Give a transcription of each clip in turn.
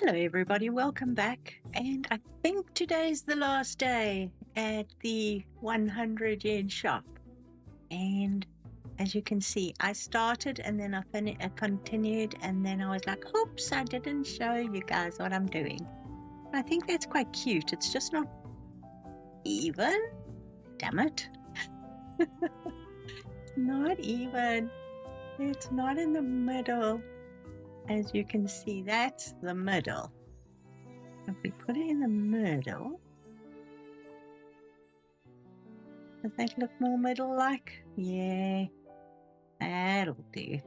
Hello everybody, welcome back. And I think today's the last day at the 100 yen shop. And as you can see, I started and then I continued, and then I was like, oops, I didn't show you guys what I'm doing. I think that's quite cute. It's just not even. Damn it. Not even. It's not in the middle. As you can see, that's the middle. If we put it in the middle, does that look more middle-like? Yeah, that'll do.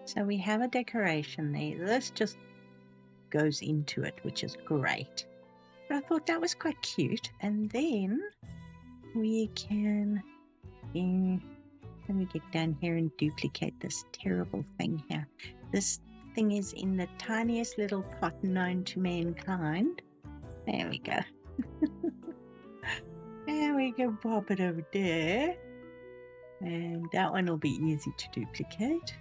So we have a decoration there. This just goes into it, which is great. But I thought that was quite cute. And then we can, let me get down here and duplicate this terrible thing here. This thing is in the tiniest little pot known to mankind. There we go. And we can pop it over there. And that one will be easy to duplicate.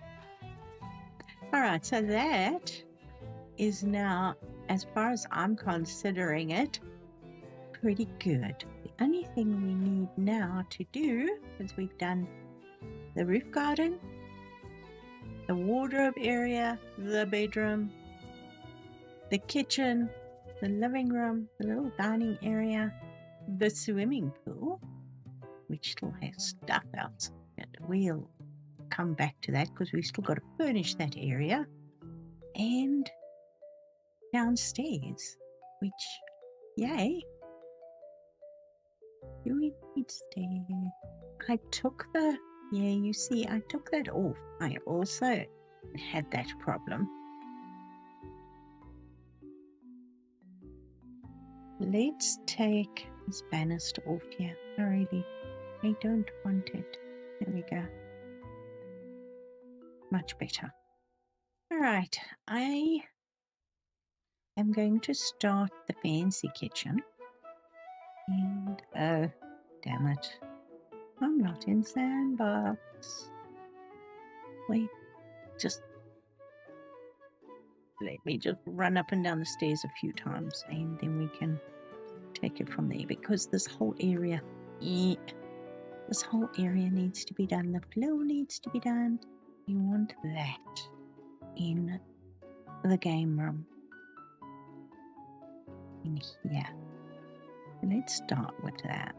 All right, so that is now, as far as I'm considering it, pretty good. The only thing we need now to do is we've done the roof garden, the wardrobe area, the bedroom, the kitchen, the living room, the little dining area, the swimming pool, which still has stuff else. We'll come back to that because we've still got to furnish that area. And downstairs, which, yay. Do we need stairs? I took that off. I also had that problem. Let's take this banister off here. I don't want it. There we go. Much better. All right, I am going to start the fancy kitchen. And, oh, damn it. I'm not in Sandbox. Wait, let me just run up and down the stairs a few times, and then we can take it from there, because this whole area needs to be done. The floor needs to be done. We want that in the game room. In here. Let's start with that,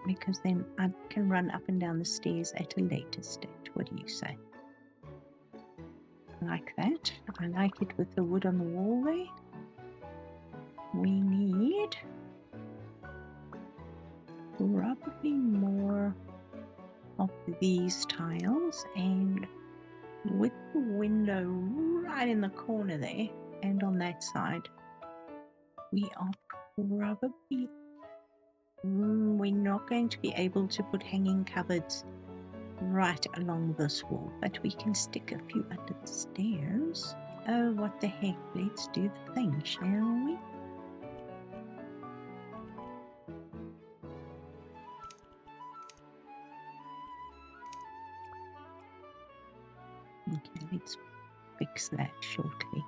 because then I can run up and down the stairs at a later stage. What do you say? Like that. I like it with the wood on the wall there. We need probably more of these tiles, and with the window right in the corner there and on that side, we are probably we're not going to be able to put hanging cupboards right along this wall, but we can stick a few under the stairs. Oh, what the heck, let's do the thing, shall we? Okay, let's fix that shortly.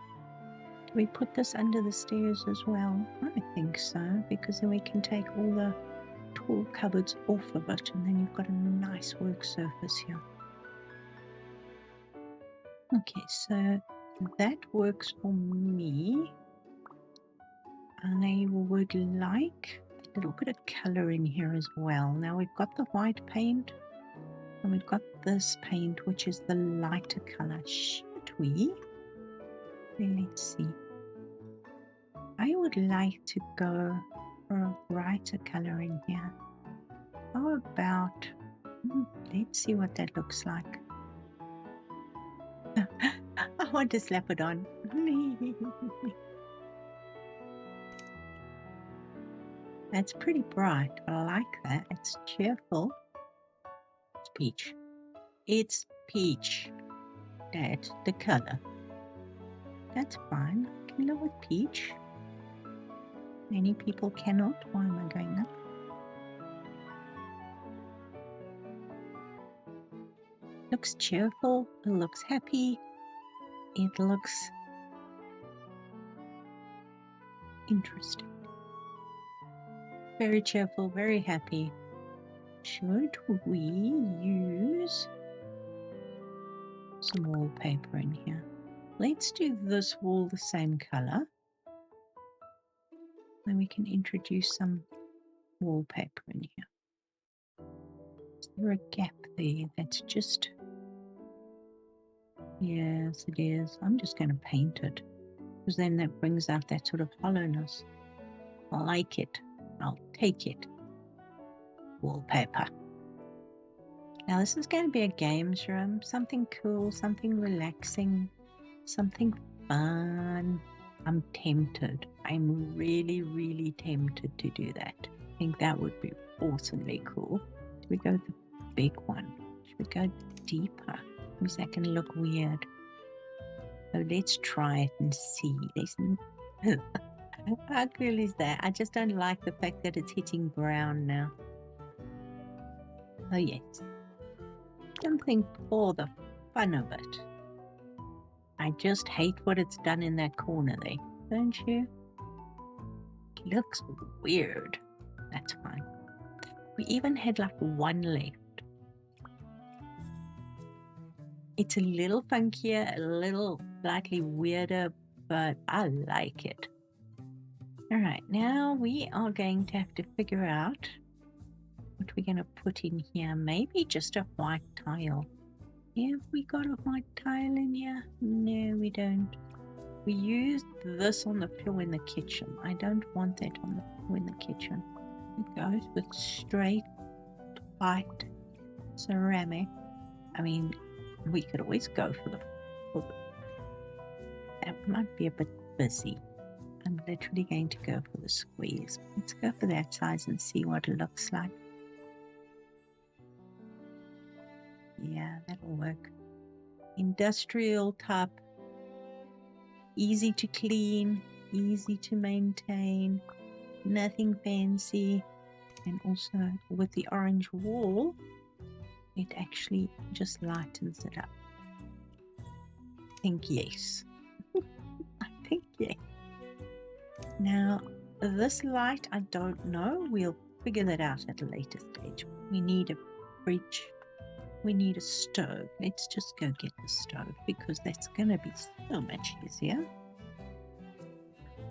Do we put this under the stairs as well? I think so, because then we can take all the tall cupboards off of it, and then you've got a nice work surface here. Okay, so that works for me. I would like a little bit of color in here as well. Now we've got the white paint, and we've got this paint, which is the lighter color. Should we? Let's see. I would like to go for a brighter color in here. How about, let's see what that looks like. I want to slap it on. That's pretty bright, but I like that. It's cheerful. It's peach. It's peach. That's the color. That's fine. I can live with peach. Many people cannot. Why am I going up? Looks cheerful. It looks happy. It looks Interesting. Very cheerful, very happy. Should we use some wallpaper in here? Let's do this wall the same color. Then we can introduce some wallpaper in here. Is there a gap there that's just... Yes, it is. I'm just going to paint it because then that brings out that sort of hollowness. I like it. I'll take it. Wallpaper. Now this is going to be a games room. Something cool, something relaxing, something fun. I'm tempted. I'm really, really tempted to do that. I think that would be awesomely cool. Should we go with the big one? Should we go deeper? Because that can look weird. So let's try it and see. How cool is that? I just don't like the fact that it's hitting brown now. Oh yes. Something for the fun of it. I just hate what it's done in that corner there, don't you? It looks weird. That's fine. We even had like one left. It's a little funkier, a little slightly weirder, but I like it. All right, now we are going to have to figure out what we're going to put in here. Maybe just a white tile. Have we got a white tile in here? No, we don't. We used this on the floor in the kitchen. I don't want that on the floor in the kitchen. It goes with straight white ceramic. I mean, we could always go for the that might be a bit busy. I'm literally going to go for the squeeze. Let's go for that size and see what it looks like. Yeah, that'll work. Industrial type, easy to clean, easy to maintain, nothing fancy. And also with the orange wall, it actually just lightens it up. I think yes. I think yes. Now, this light, I don't know. We'll figure that out at a later stage. We need a fridge. We need a stove. Let's just go get the stove because that's going to be so much easier.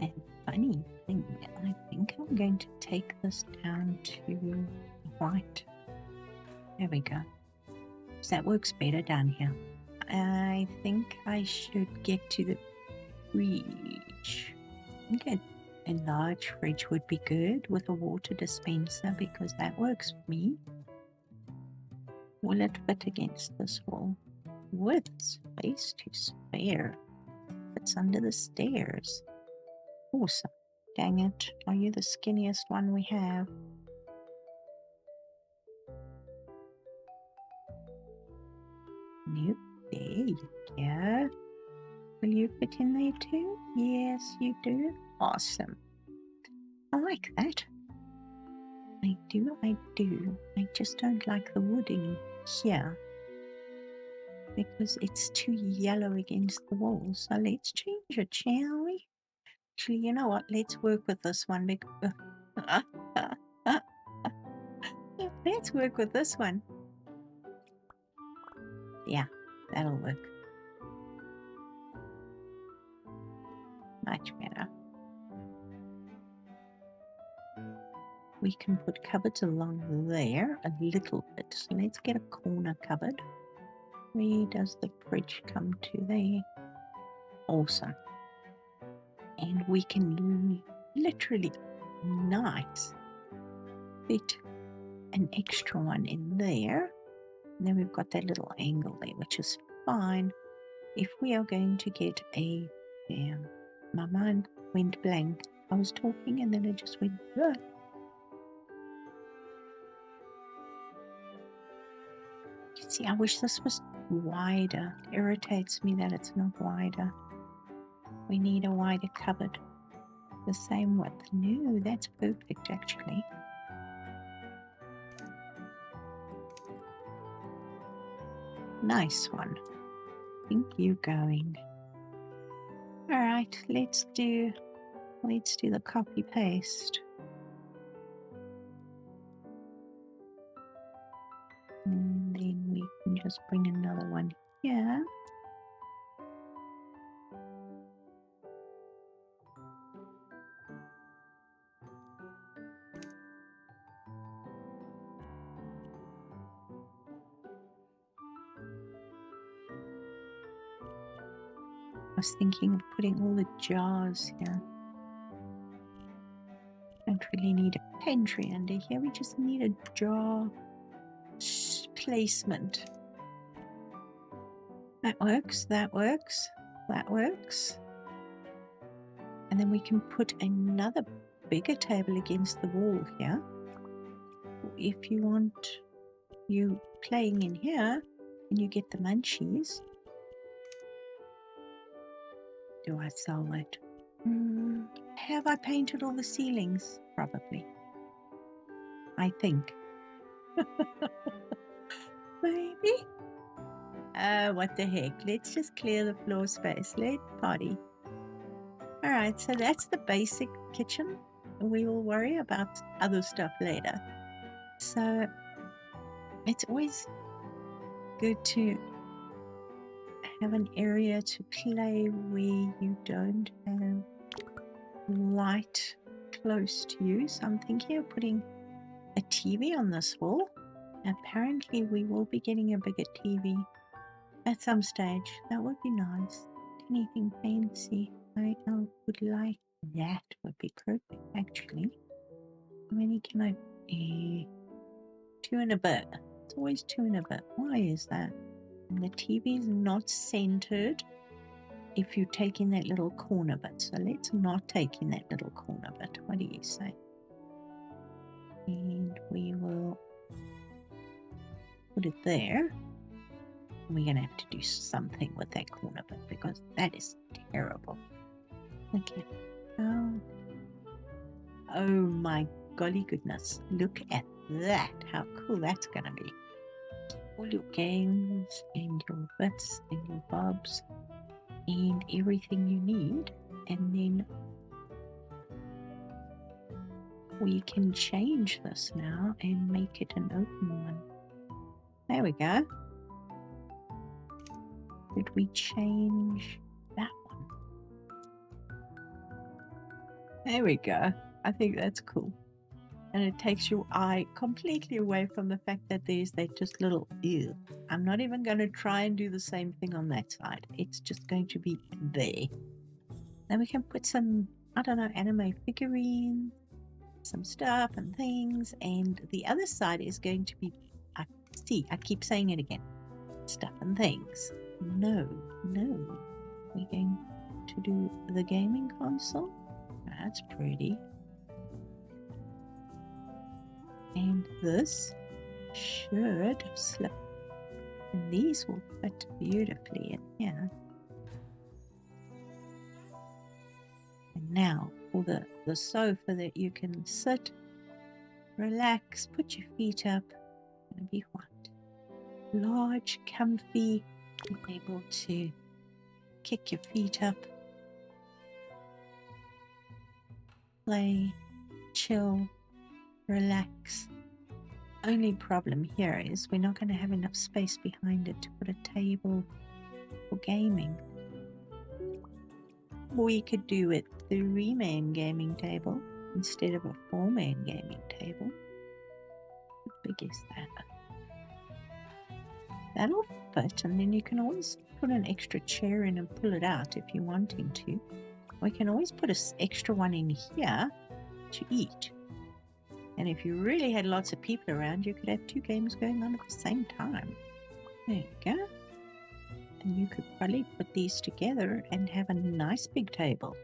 And funny thing, I think I'm going to take this down to white. There we go. So that works better down here. I think I should get to the fridge. I think a large fridge would be good with a water dispenser because that works for me. Will it fit against this wall? With space to spare. It's under the stairs. Awesome. Dang it. Are you the skinniest one we have? Nope. There you go. Will you fit in there too? Yes, you do. Awesome. I like that. I do. I just don't like the wood in here because it's too yellow against the wall. So let's change it, shall we? Actually, you know what? Let's work with this one. Let's work with this one. Yeah, that'll work. Much better. We can put cupboards along there a little bit. So let's get a corner cupboard. Where does the fridge come to there? Awesome. And we can literally fit an extra one in there. And then we've got that little angle there, which is fine. If we are going to get a... Damn, my mind went blank. I was talking and then it just went... Ugh. See, I wish this was wider. It irritates me that it's not wider. We need a wider cupboard. The same width. No, that's perfect actually. Nice one. Think you going. Alright, let's do Let's do the copy paste. And then we can just bring another one here. I was thinking of putting all the jars here. Don't really need a pantry under here. We just need a jar placement. That works, that works, that works. And then we can put another bigger table against the wall here. If you want you playing in here and you get the munchies. Do I sell it? Have I painted all the ceilings? Probably. I think. Maybe. What the heck? Let's just clear the floor space. Let's party. Alright, so that's the basic kitchen. We will worry about other stuff later. So it's always good to have an area to play where you don't have light close to you. So I'm thinking of putting a TV on this wall. Apparently we will be getting a bigger TV at some stage. That would be nice. Anything fancy? I would like that. Would be perfect actually. How many can I? 2 and a bit. It's always 2 and a bit. Why is that? And the TV is not centered if you take in that little corner bit. So let's not take in that little corner bit. What do you say? And we will put it there. We're going to have to do something with that corner bit because that is terrible. Okay. Oh my golly goodness. Look at that. How cool that's going to be. All your games and your bits and your bobs and everything you need. And then we can change this now and make it an open one. There we go. Did we change that one? There we go. I think that's cool. And it takes your eye completely away from the fact that there's that just little ew. I'm not even going to try and do the same thing on that side. It's just going to be there. Then we can put some, I don't know, anime figurines, some stuff and things. And the other side is going to be, I keep saying it again, stuff and things. No. We're going to do the gaming console. That's pretty. And this should slip. And these will fit beautifully in here. And now for the sofa that you can sit, relax, put your feet up, and be what? Large, comfy, able to kick your feet up, play, chill, relax. Only problem here is we're not going to have enough space behind it to put a table for gaming. We could do a 3-man gaming table instead of a 4-man gaming table. How big is that? That'll fit, and then you can always put an extra chair in and pull it out if you're wanting to. We can always put an extra one in here to eat. And if you really had lots of people around, you could have 2 games going on at the same time. There you go. And you could probably put these together and have a nice big table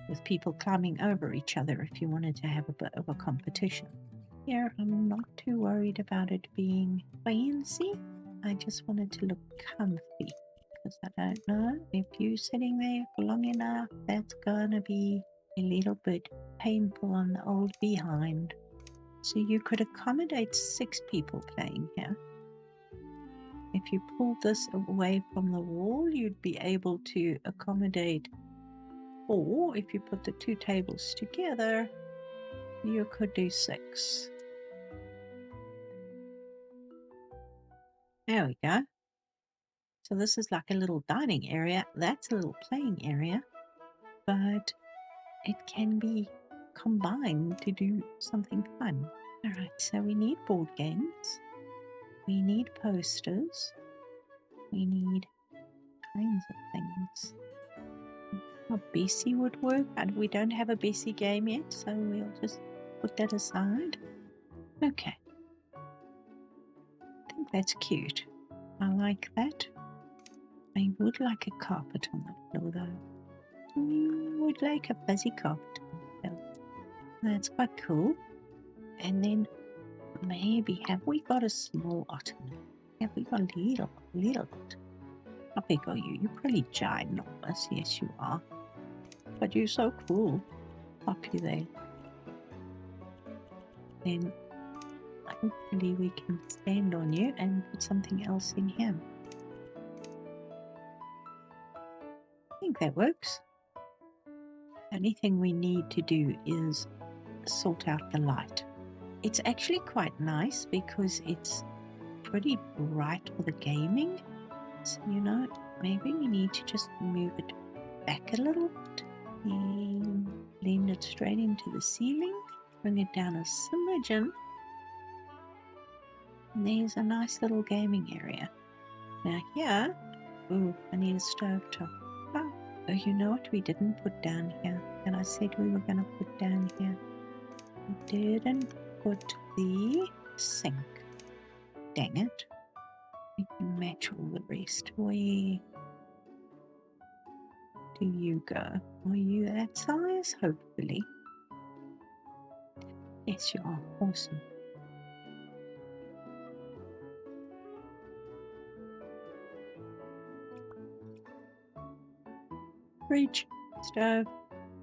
with people climbing over each other if you wanted to have a bit of a competition. Here, I'm not too worried about it being fancy. I just wanted to look comfy because I don't know if you're sitting there for long enough, that's gonna be a little bit painful on the old behind. So you could accommodate 6 people playing here. If you pull this away from the wall, you'd be able to accommodate or if you put the two tables together, you could do 6. There we go. So this is like a little dining area. That's a little playing area, but it can be combined to do something fun. All right, so we need board games. We need posters. We need kinds of things. A Bessie would work, and we don't have a Bessie game yet, so we'll just put that aside. Okay. I think that's cute. I like that. I would like a carpet on the floor, though. Would like a fuzzy carpet on the floor. That's quite cool. And then maybe, have we got a small ottoman? Have we got a little ottoman? How big are you? You're pretty ginormous. Yes, you are. But you're so cool. Pop you there. Then hopefully we can stand on you and put something else in here. I think that works. The only thing we need to do is sort out the light. It's actually quite nice because it's pretty bright for the gaming. So, maybe we need to just move it back a little bit and blend it straight into the ceiling. Bring it down a smidgen. And there's a nice little gaming area. Now here, I need a stove top. Oh, you know what we didn't put down here that I said we were going to put down here? We didn't put the sink. Dang it. We can match all the rest. Where do you go? Are you that size? Hopefully. Yes, you are. Awesome. Fridge, stove,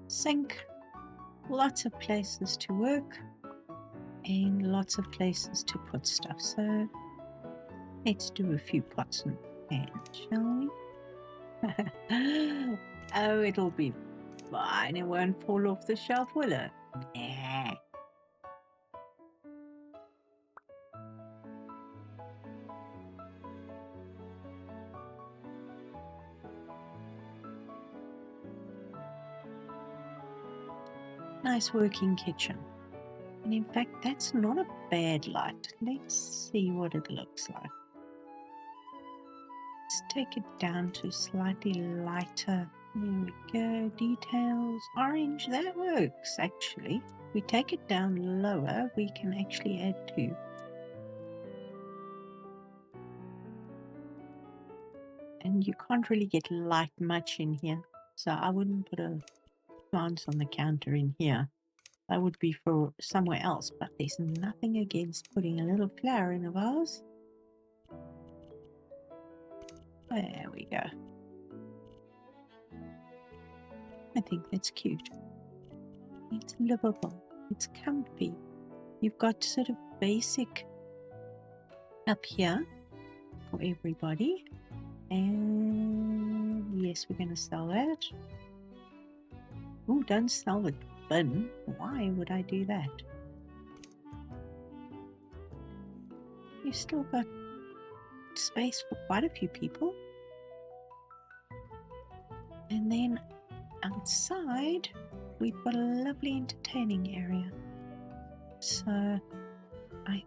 sink, lots of places to work and lots of places to put stuff. So let's do a few pots and pans, shall we? Oh, it'll be fine. It won't fall off the shelf, will it? Nah. Nice working kitchen. And in fact, that's not a bad light. Let's see what it looks like. Let's take it down to slightly lighter. There we go. Details. Orange. That works, actually. If we take it down lower, we can actually add 2. And you can't really get light much in here. So I wouldn't put a plants on the counter in here. That would be for somewhere else, but there's nothing against putting a little flower in a vase. There we go. I think that's cute. It's livable. It's comfy. You've got sort of basic up here for everybody. And yes, we're going to sell that. Oh, don't sell the bin. Why would I do that? You've still got space for quite a few people. And then outside, we've got a lovely entertaining area. So I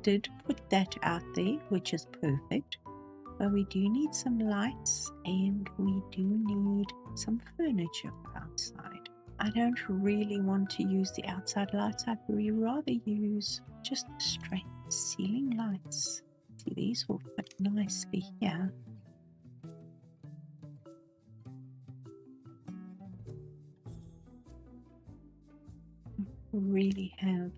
did put that out there, which is perfect. But we do need some lights and we do need some furniture outside. I don't really want to use the outside lights. I'd rather use just straight ceiling lights. See, these will fit nicely here. Really have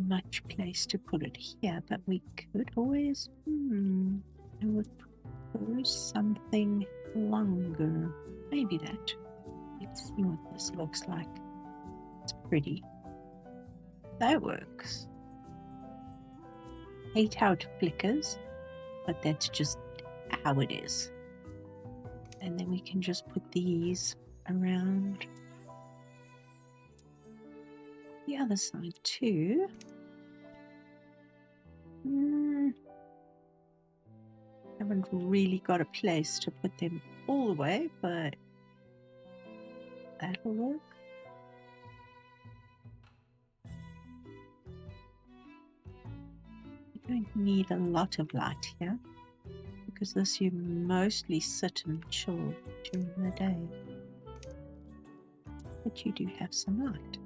much place to put it here, but we could always I would propose something longer. Maybe that. Let's see what this looks like. It's pretty. That works. Hate how it flickers, but that's just how it is. And then we can just put these around the other side too. Haven't really got a place to put them all the way, but that'll work. You don't need a lot of light here, because this you mostly sit and chill during the day. But you do have some light.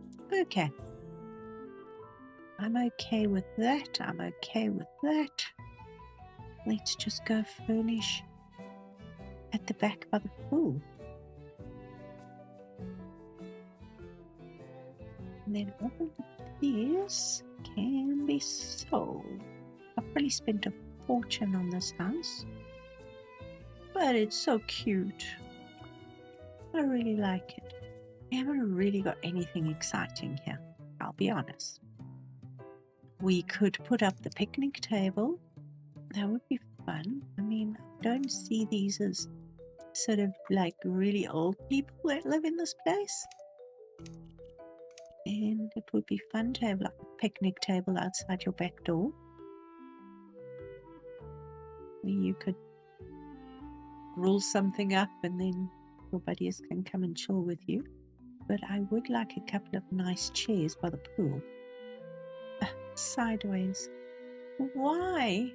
Okay. I'm okay with that. I'm okay with that. Let's just go furnish at the back by the pool. And then all of this can be sold. I've probably spent a fortune on this house, but it's so cute. I really like it. I haven't really got anything exciting here, I'll be honest. We could put up the picnic table. That would be fun. I mean, I don't see these as sort of like really old people that live in this place. And it would be fun to have like a picnic table outside your back door, where you could roll something up and then your buddies can come and chill with you. But I would like a couple of nice chairs by the pool. Sideways. Why?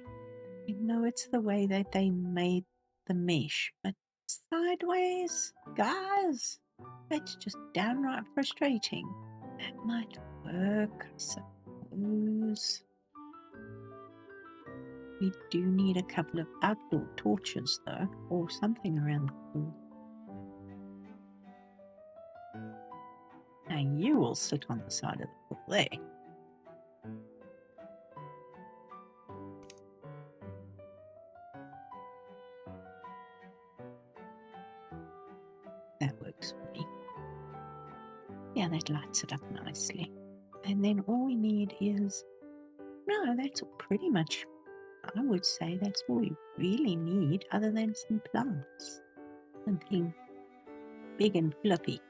I know it's the way that they made the mesh, but sideways? Guys, that's just downright frustrating. That might work, I suppose. We do need a couple of outdoor torches though, or something around the pool. Now you will sit on the side of the pool there. That works for me. Yeah, that lights it up nicely. And then all we need is, no, that's pretty much, I would say that's all we really need, other than some plants. Something big and fluffy.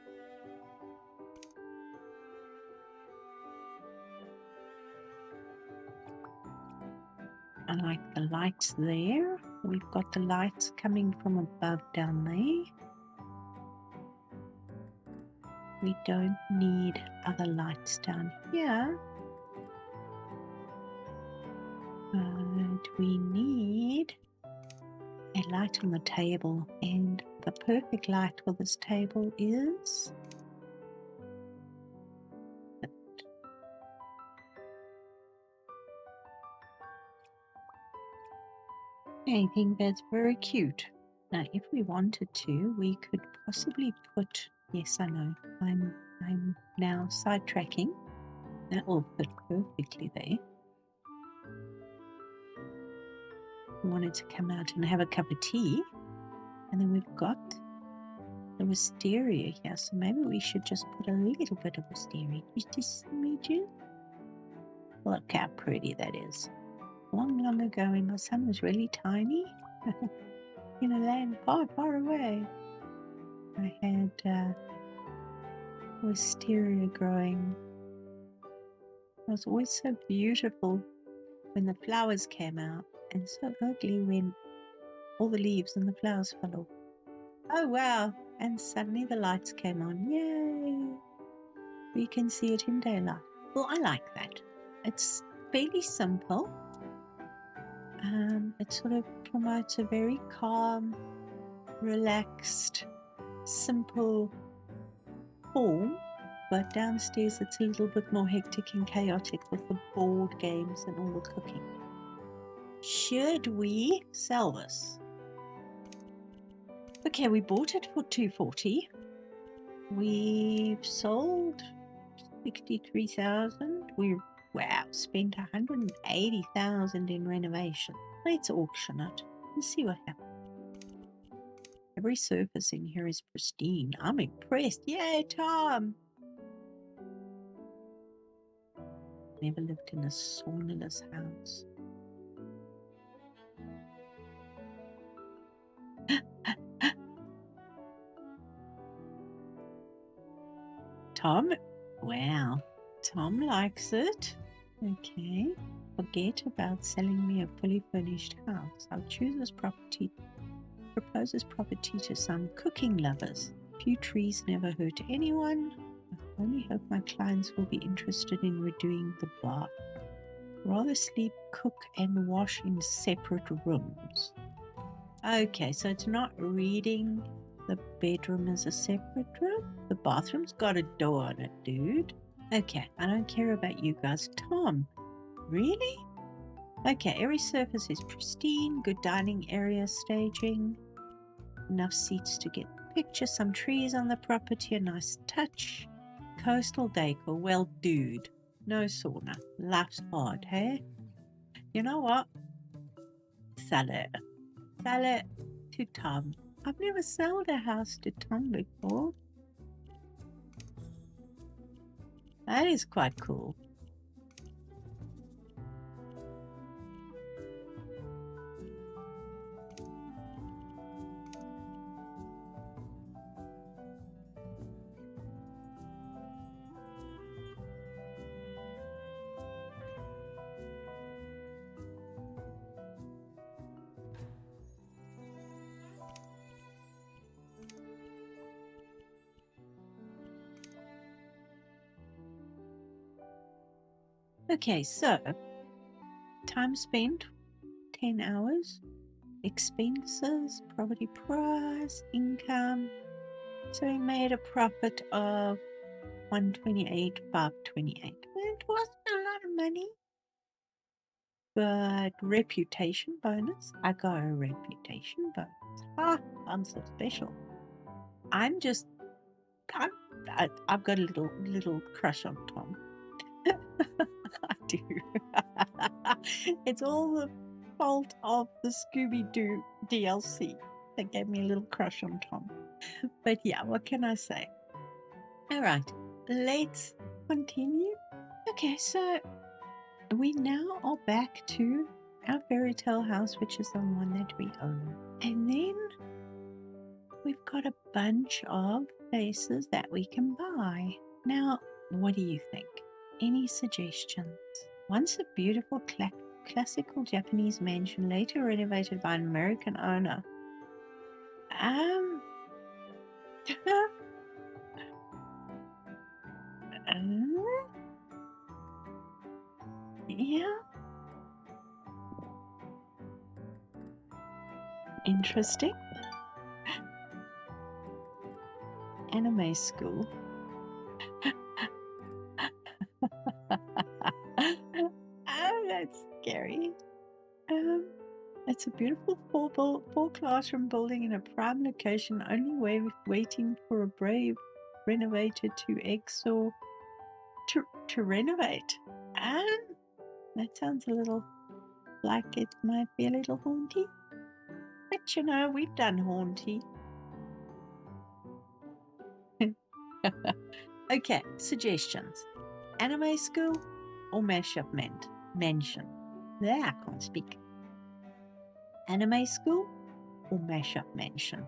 I like the lights there. We've got the lights coming from above down there. We don't need other lights down here. But we need a light on the table, and the perfect light for this table is that. I think that's very cute. Now, if we wanted to, we could possibly put, yes, I know, I'm now sidetracking. That will fit perfectly there. We wanted to come out and have a cup of tea, and then we've got the wisteria here, so maybe we should just put a little bit of wisteria, just a smidgen. Look how pretty that is. Long ago when my son was really tiny, in a land far, far away, I had wisteria growing. It was always so beautiful when the flowers came out, and so ugly when all the leaves and the flowers fell off. Oh wow, and suddenly the lights came on. Yay! We can see it in daylight. Well, I like that. It's fairly simple. It sort of promotes a very calm, relaxed, simple form, but downstairs it's a little bit more hectic and chaotic with the board games and all the cooking. Should we sell this? Okay, we bought it for $240. We've sold 63,000. We spent 180,000 in renovation. Let's auction it and see what happens. Every surface in here is pristine. I'm impressed. Yay, Tom! Never lived in a saunaless house. Tom, wow, Tom likes it. Okay. Forget about selling me a fully furnished house. I'll choose this property, propose this property to some cooking lovers. Few trees never hurt anyone. I only hope my clients will be interested in redoing the bath. Rather sleep, cook, and wash in separate rooms. Okay, so it's not reading. The bedroom is a separate room. The bathroom's got a door on it, dude. Okay, I don't care about you guys. Tom, really? Okay, every surface is pristine, good dining area, staging, enough seats to get the picture, some trees on the property, a nice touch. Coastal decor, well, dude, no sauna. Life's hard, hey? You know what? Sell it. Sell it to Tom. I've never sold a house to Tom before. That is quite cool. Okay, so time spent 10 hours, expenses, property price, income. So we made a profit of 128,528. It wasn't a lot of money, but reputation bonus. I got a reputation bonus. Ah, I'm so special. I've got a little crush on Tom. I do. It's all the fault of the Scooby-Doo DLC that gave me a little crush on Tom. But yeah, what can I say? All right, let's continue. Okay, so we now are back to our fairy tale house, which is the one that we own. And then we've got a bunch of places that we can buy. Now, what do you think? Any suggestions? Once a beautiful classical Japanese mansion, later renovated by an American owner. Yeah. Interesting. Anime school. Oh, that's scary. It's a beautiful four classroom building in a prime location, only waiting for a brave renovator to exor to renovate. That sounds a little like it might be a little haunty. But you know, we've done haunty. Okay, suggestions. Anime school or mashup mansion? There, I can't speak. Anime school or mashup mansion?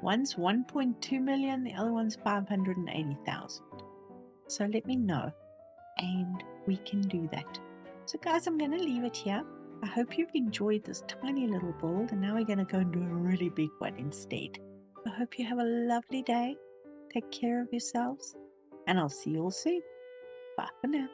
One's 1.2 million, the other one's 580,000. So let me know and we can do that. So guys, I'm going to leave it here. I hope you've enjoyed this tiny little build, and now we're going to go and do a really big one instead. I hope you have a lovely day. Take care of yourselves, and I'll see you all soon. Bye for now.